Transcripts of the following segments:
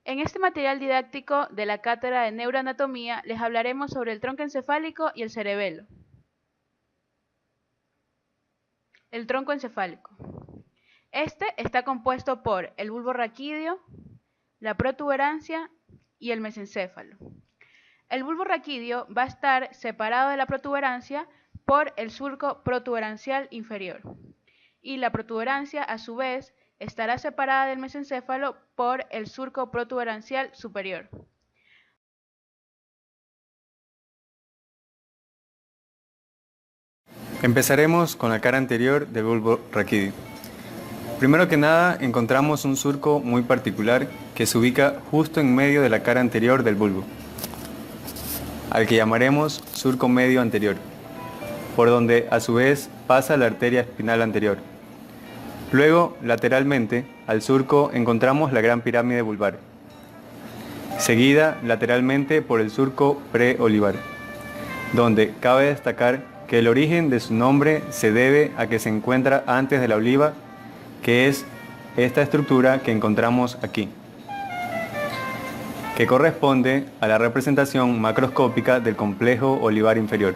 En este material didáctico de la cátedra de neuroanatomía les hablaremos sobre el tronco encefálico y el cerebelo. El tronco encefálico. Este está compuesto por el bulbo raquídeo, la protuberancia y el mesencéfalo. El bulbo raquídeo va a estar separado de la protuberancia por el surco protuberancial inferior y la protuberancia a su vez estará separada del mesencéfalo por el surco protuberancial superior. Empezaremos con la cara anterior del bulbo raquídeo. Primero que nada encontramos un surco muy particular que se ubica justo en medio de la cara anterior del bulbo, al que llamaremos surco medio anterior, por donde a su vez pasa la arteria espinal anterior. Luego, lateralmente, al surco encontramos la gran pirámide vulvar, seguida lateralmente por el surco preolivar, donde cabe destacar que el origen de su nombre se debe a que se encuentra antes de la oliva, que es esta estructura que encontramos aquí, que corresponde a la representación macroscópica del complejo olivar inferior.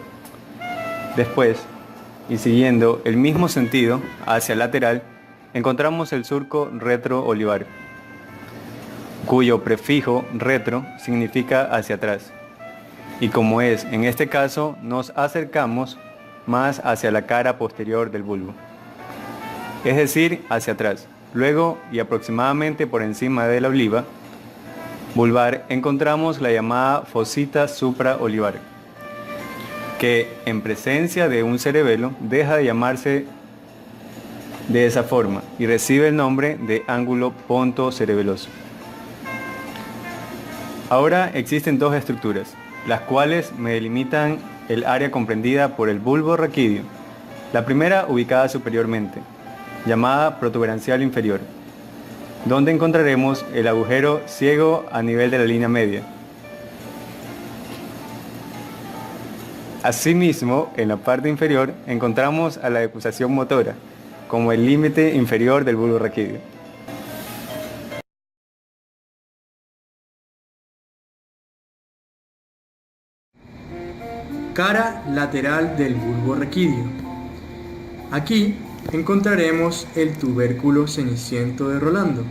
Después, y siguiendo el mismo sentido hacia el lateral, encontramos el surco retroolivar, cuyo prefijo retro significa hacia atrás. Y como es en este caso, nos acercamos más hacia la cara posterior del bulbo, es decir, hacia atrás. Luego, y aproximadamente por encima de la oliva vulvar, encontramos la llamada fosita supraolivar, que en presencia de un cerebelo deja de llamarse de esa forma y recibe el nombre de ángulo pontocerebeloso. Ahora existen dos estructuras, las cuales me delimitan el área comprendida por el bulbo raquídeo. La primera ubicada superiormente, llamada protuberancial inferior, donde encontraremos el agujero ciego a nivel de la línea media. Asimismo, en la parte inferior encontramos a la decusación motora, como el límite inferior del bulbo raquídeo. Cara lateral del bulbo raquídeo. Aquí encontraremos el tubérculo ceniciento de Rolando,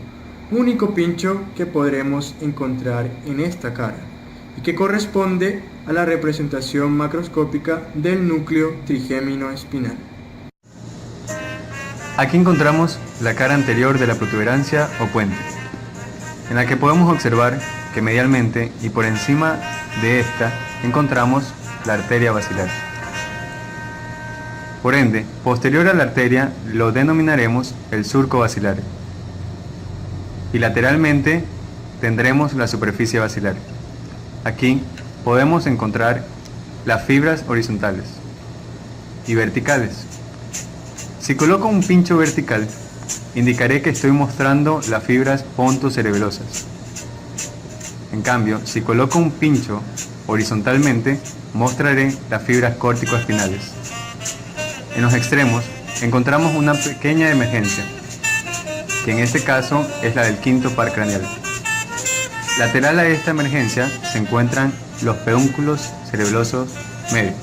único pincho que podremos encontrar en esta cara y que corresponde a la representación macroscópica del núcleo trigémino espinal. Aquí encontramos la cara anterior de la protuberancia o puente, en la que podemos observar que medialmente y por encima de esta encontramos la arteria basilar. Por ende, posterior a la arteria lo denominaremos el surco basilar. Y lateralmente tendremos la superficie basilar. Aquí podemos encontrar las fibras horizontales y verticales. Si coloco un pincho vertical, indicaré que estoy mostrando las fibras pontocerebelosas. En cambio, si coloco un pincho horizontalmente, mostraré las fibras córtico-espinales. En los extremos encontramos una pequeña emergencia, que en este caso es la del quinto par craneal. Lateral a esta emergencia se encuentran los pedúnculos cerebelosos medios.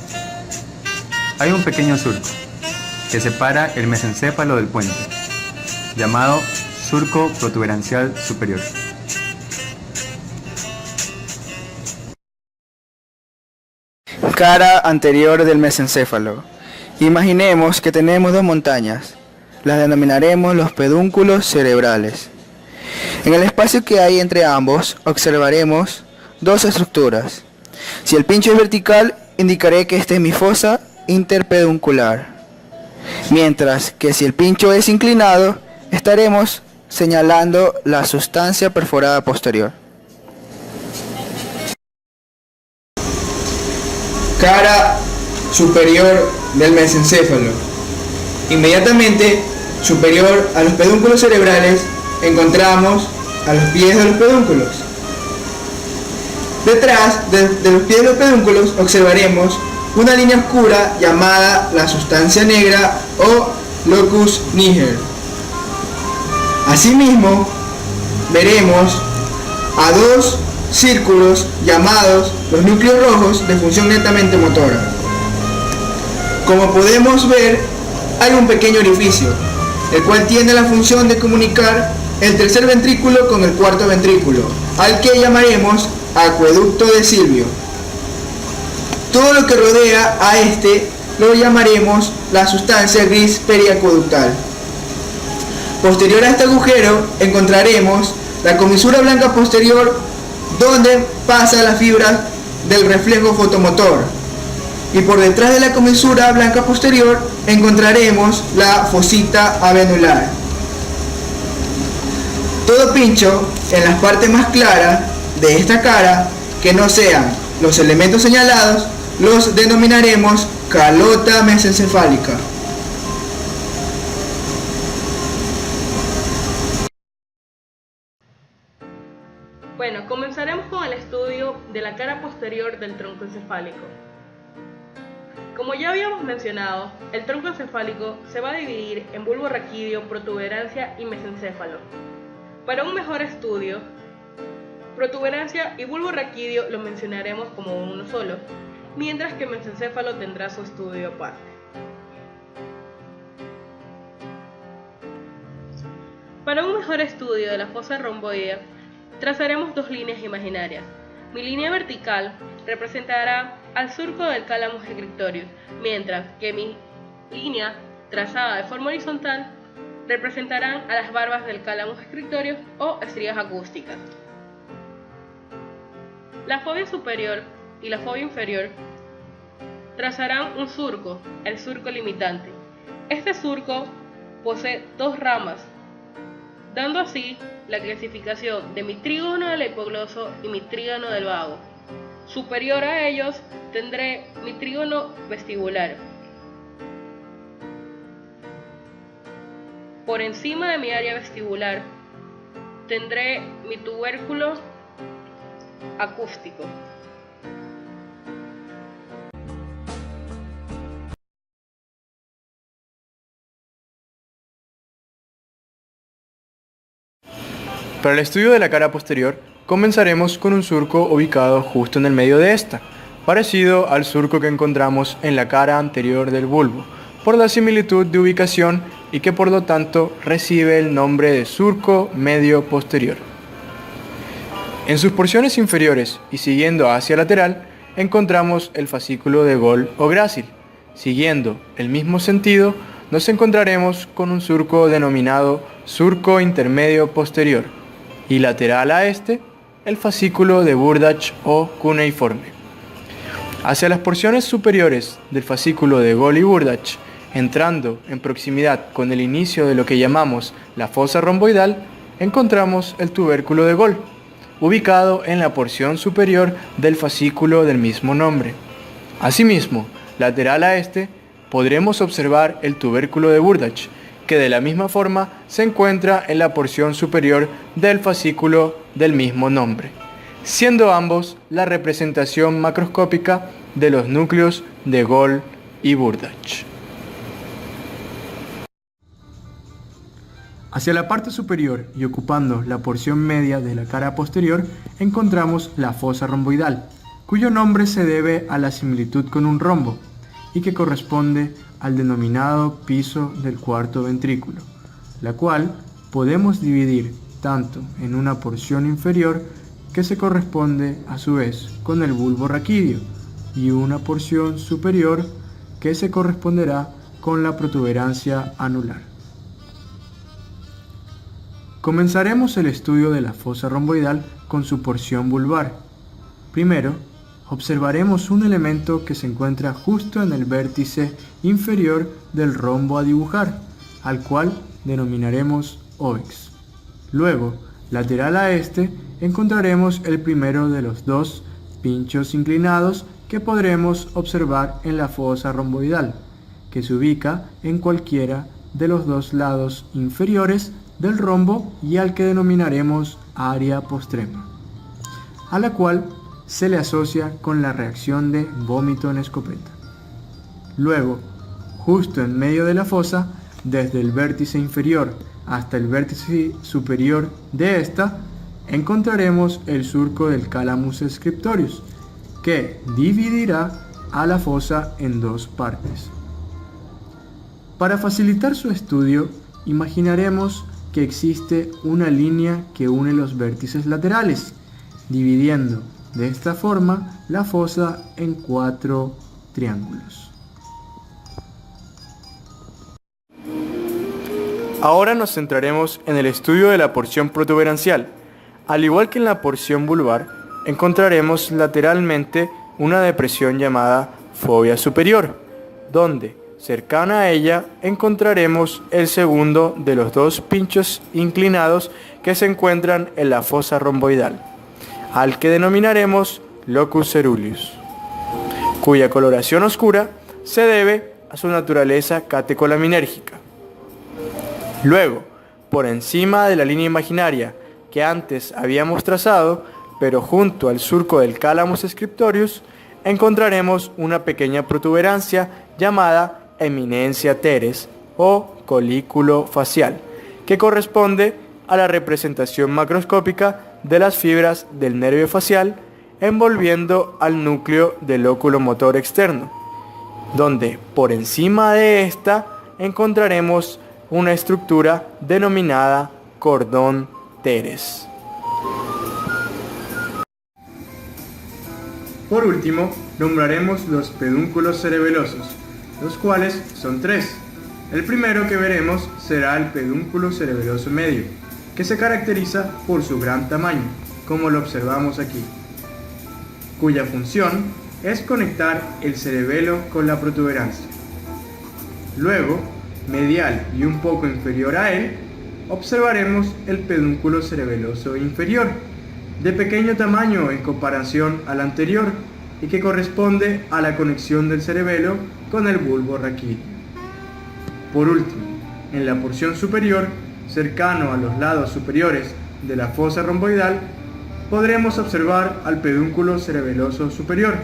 Hay un pequeño surco que separa el mesencéfalo del puente, llamado surco protuberancial superior. Cara anterior del mesencéfalo. Imaginemos que tenemos dos montañas. Las denominaremos los pedúnculos cerebrales. En el espacio que hay entre ambos observaremos dos estructuras. Si el pincho es vertical, indicaré que esta es mi fosa interpeduncular. Mientras que si el pincho es inclinado, estaremos señalando la sustancia perforada posterior. Cara superior del mesencéfalo. Inmediatamente superior a los pedúnculos cerebrales encontramos a los pies de los pedúnculos. Detrás de los pies de los pedúnculos observaremos una línea oscura llamada la sustancia negra o locus niger. Asimismo, veremos a dos círculos llamados los núcleos rojos de función netamente motora. Como podemos ver, hay un pequeño orificio, el cual tiene la función de comunicar el tercer ventrículo con el cuarto ventrículo, al que llamaremos acueducto de Silvio. Todo lo que rodea a este lo llamaremos la sustancia gris periacueductal. Posterior a este agujero encontraremos la comisura blanca posterior, donde pasa la fibra del reflejo fotomotor, y por detrás de la comisura blanca posterior encontraremos la fosita avenular. Todo pincho en las partes más claras de esta cara que no sean los elementos señalados los denominaremos calota mesencefálica. Bueno, comenzaremos con el estudio de la cara posterior del tronco encefálico. Como ya habíamos mencionado, el tronco encefálico se va a dividir en bulbo raquídeo, protuberancia y mesencéfalo. Para un mejor estudio, protuberancia y bulbo raquídeo lo mencionaremos como uno solo, mientras que mesencéfalo tendrá su estudio aparte. Para un mejor estudio de la fosa romboidea, trazaremos dos líneas imaginarias. Mi línea vertical representará al surco del cálamo escritorio, mientras que mi línea trazada de forma horizontal representarán a las barbas del cálamo escritorio o estrías acústicas. La fobia superior y la fobia inferior trazarán un surco, el surco limitante. Este surco posee dos ramas, dando así la clasificación de mi trígono del hipogloso y mi trígono del vago. Superior a ellos tendré mi trígono vestibular. Por encima de mi área vestibular tendré mi tubérculo acústico. Para el estudio de la cara posterior, comenzaremos con un surco ubicado justo en el medio de esta, parecido al surco que encontramos en la cara anterior del bulbo, por la similitud de ubicación y que por lo tanto recibe el nombre de surco medio posterior. En sus porciones inferiores y siguiendo hacia lateral, encontramos el fascículo de Gol o grácil. Siguiendo el mismo sentido, nos encontraremos con un surco denominado surco intermedio posterior, y lateral a este, el fascículo de Burdach o cuneiforme. Hacia las porciones superiores del fascículo de Gol y Burdach, entrando en proximidad con el inicio de lo que llamamos la fosa romboidal, encontramos el tubérculo de Gol, ubicado en la porción superior del fascículo del mismo nombre. Asimismo, lateral a este, podremos observar el tubérculo de Burdach, que de la misma forma se encuentra en la porción superior del fascículo del mismo nombre, siendo ambos la representación macroscópica de los núcleos de Gol y Burdach. Hacia la parte superior y ocupando la porción media de la cara posterior encontramos la fosa romboidal, cuyo nombre se debe a la similitud con un rombo y que corresponde al denominado piso del cuarto ventrículo, la cual podemos dividir tanto en una porción inferior que se corresponde a su vez con el bulbo raquídeo y una porción superior que se corresponderá con la protuberancia anular. Comenzaremos el estudio de la fosa romboidal con su porción vulvar. Primero, observaremos un elemento que se encuentra justo en el vértice inferior del rombo a dibujar, al cual denominaremos óvex. Luego, lateral a este, encontraremos el primero de los dos pinchos inclinados que podremos observar en la fosa romboidal, que se ubica en cualquiera de los dos lados inferiores del rombo y al que denominaremos área postrema, a la cual se le asocia con la reacción de vómito en escopeta. Luego, justo en medio de la fosa, desde el vértice inferior hasta el vértice superior de esta, encontraremos el surco del Calamus scriptorius, que dividirá a la fosa en dos partes. Para facilitar su estudio, imaginaremos que existe una línea que une los vértices laterales, dividiendo de esta forma la fosa en 4 triángulos. Ahora nos centraremos en el estudio de la porción protuberancial. Al igual que en la porción vulvar, encontraremos lateralmente una depresión llamada fobia superior, donde, cercana a ella, encontraremos el segundo de los dos pinchos inclinados que se encuentran en la fosa romboidal, al que denominaremos locus ceruleus, cuya coloración oscura se debe a su naturaleza catecolaminérgica. Luego, por encima de la línea imaginaria que antes habíamos trazado, pero junto al surco del Calamus scriptorius, encontraremos una pequeña protuberancia llamada eminencia teres o colículo facial, que corresponde a la representación macroscópica de las fibras del nervio facial envolviendo al núcleo del óculo motor externo, donde por encima de esta encontraremos una estructura denominada cordón teres. Por último, nombraremos los pedúnculos cerebelosos, los cuales son 3. El primero que veremos será el pedúnculo cerebeloso medio, que se caracteriza por su gran tamaño, como lo observamos aquí, cuya función es conectar el cerebelo con la protuberancia. Luego, medial y un poco inferior a él, observaremos el pedúnculo cerebeloso inferior, de pequeño tamaño en comparación al anterior y que corresponde a la conexión del cerebelo con el bulbo raquídeo. Por último, en la porción superior, cercano a los lados superiores de la fosa romboidal, podremos observar al pedúnculo cerebeloso superior,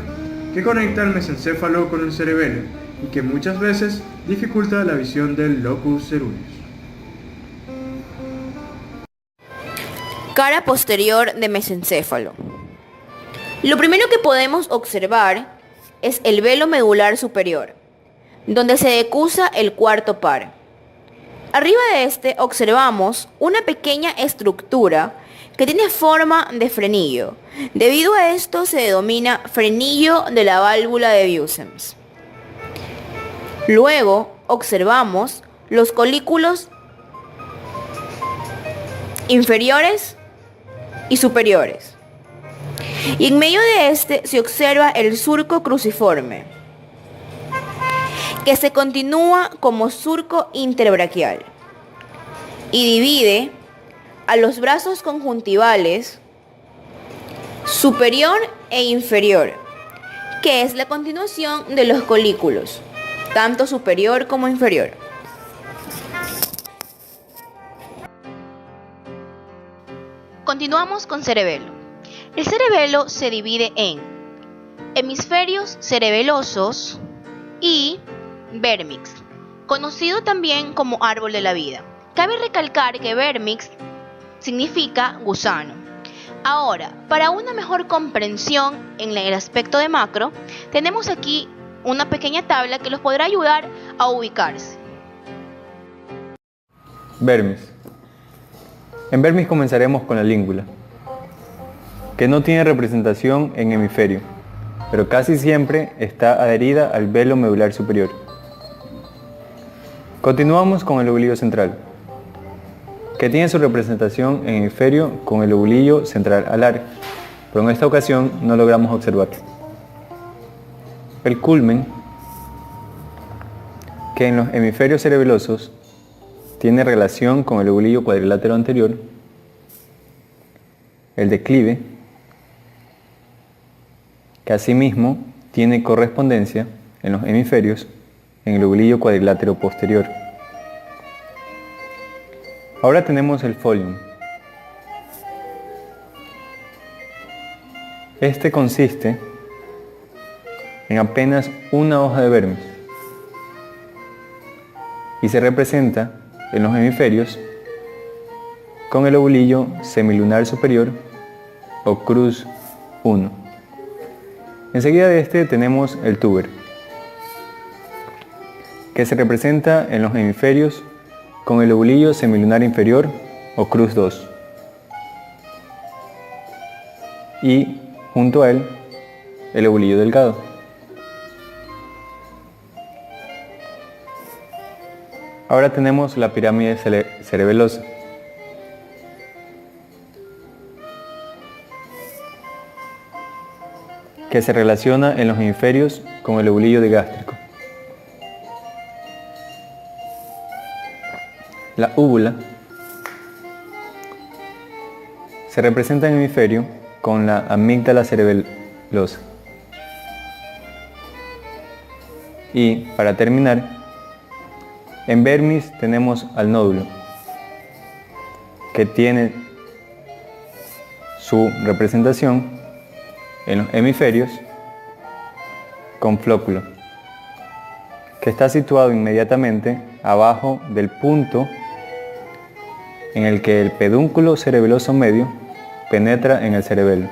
que conecta el mesencéfalo con el cerebelo y que muchas veces dificulta la visión del locus ceruleus. Cara posterior de mesencéfalo. Lo primero que podemos observar es el velo medular superior, donde se decusa el cuarto par. Arriba de este observamos una pequeña estructura que tiene forma de frenillo. Debido a esto se denomina frenillo de la válvula de Bussems. Luego observamos los colículos inferiores y superiores. Y en medio de este se observa el surco cruciforme, que se continúa como surco interbraquial y divide a los brazos conjuntivales superior e inferior, que es la continuación de los colículos, tanto superior como inferior. Continuamos con cerebelo. El cerebelo se divide en hemisferios cerebelosos y vérmix, conocido también como árbol de la vida. Cabe recalcar que vérmix significa gusano. Ahora, para una mejor comprensión en el aspecto de macro, tenemos aquí una pequeña tabla que los podrá ayudar a ubicarse. Vermis. En vermis comenzaremos con la língula, que no tiene representación en hemisferio, pero casi siempre está adherida al velo medular superior. Continuamos con el lobulillo central, que tiene su representación en hemisferio con el lobulillo central alar, pero en esta ocasión no logramos observarlo. El culmen, que en los hemisferios cerebelosos tiene relación con el lobulillo cuadrilátero anterior. El declive, que asimismo tiene correspondencia en los hemisferios en el lobulillo cuadrilátero posterior. Ahora tenemos el folium. Este consiste en apenas una hoja de vermis y se representa en los hemisferios con el lobulillo semilunar superior o cruz 1. Enseguida de este tenemos el túber, que se representa en los hemisferios con el lobulillo semilunar inferior o cruz 2. Y junto a él, el lobulillo delgado. Ahora tenemos la pirámide cerebelosa, que se relaciona en los hemisferios con el lobulillo digástrico. La úvula se representa en hemisferio con la amígdala cerebelosa. Y para terminar, en vermis tenemos al nódulo, que tiene su representación en los hemisferios con flóculo, que está situado inmediatamente abajo del punto en el que el pedúnculo cerebeloso medio penetra en el cerebelo.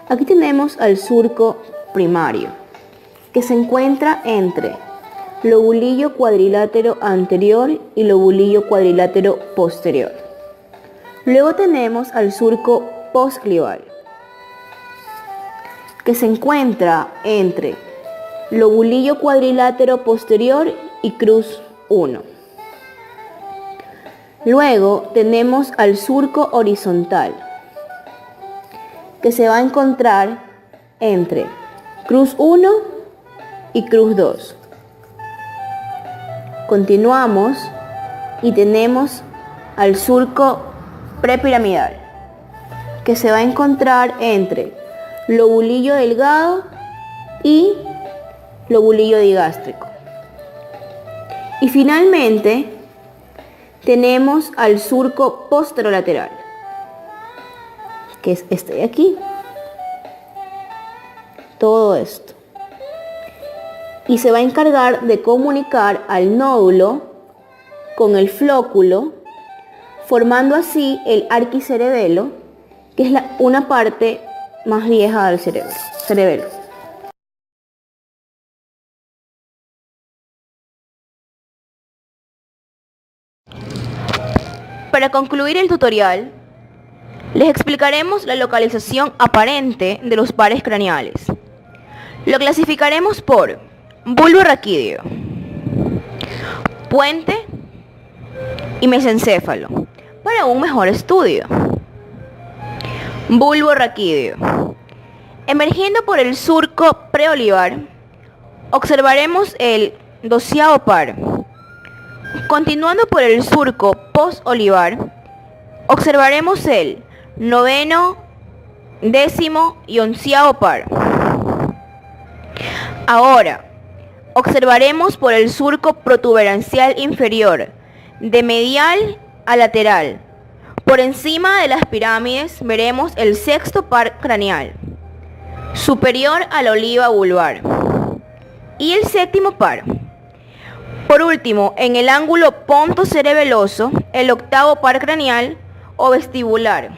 Aquí tenemos al surco primario, que se encuentra entre lobulillo cuadrilátero anterior y lobulillo cuadrilátero posterior. Luego tenemos al surco postclival, que se encuentra entre lobulillo cuadrilátero posterior y cruz 1. Luego tenemos al surco horizontal, que se va a encontrar entre cruz 1 y cruz 2. Continuamos y tenemos al surco prepiramidal, que se va a encontrar entre lobulillo delgado y lobulillo digástrico. Y finalmente tenemos al surco posterolateral, que es este de aquí. Todo esto. Y se va a encargar de comunicar al nódulo con el flóculo, formando así el arquicerebelo, que es una parte más vieja del cerebelo. Para concluir el tutorial, les explicaremos la localización aparente de los pares craneales. Lo clasificaremos por bulbo raquídeo, puente y mesencéfalo, para un mejor estudio. Bulbo raquídeo. Emergiendo por el surco preolivar, observaremos el 12º par. Continuando por el surco postolivar, observaremos el 9º, 10º y 11º par. Ahora, observaremos por el surco protuberancial inferior, de medial a lateral. Por encima de las pirámides veremos el 6º par craneal, superior a la oliva vulvar, y el 7º par. Por último, en el ángulo pontocerebeloso, el 8º par craneal o vestibular.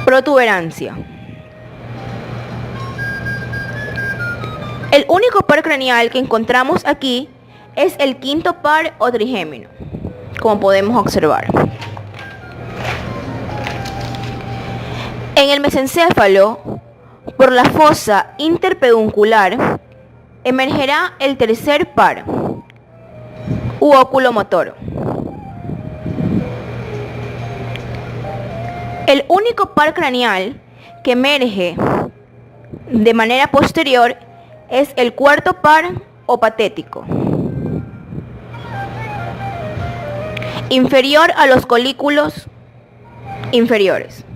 Protuberancia. El único par craneal que encontramos aquí es el 5º par o trigémino, como podemos observar. En el mesencéfalo, por la fosa interpeduncular, emergerá el 3er par u óculo motor. El único par craneal que emerge de manera posterior es el 4º par o patético, inferior a los colículos inferiores.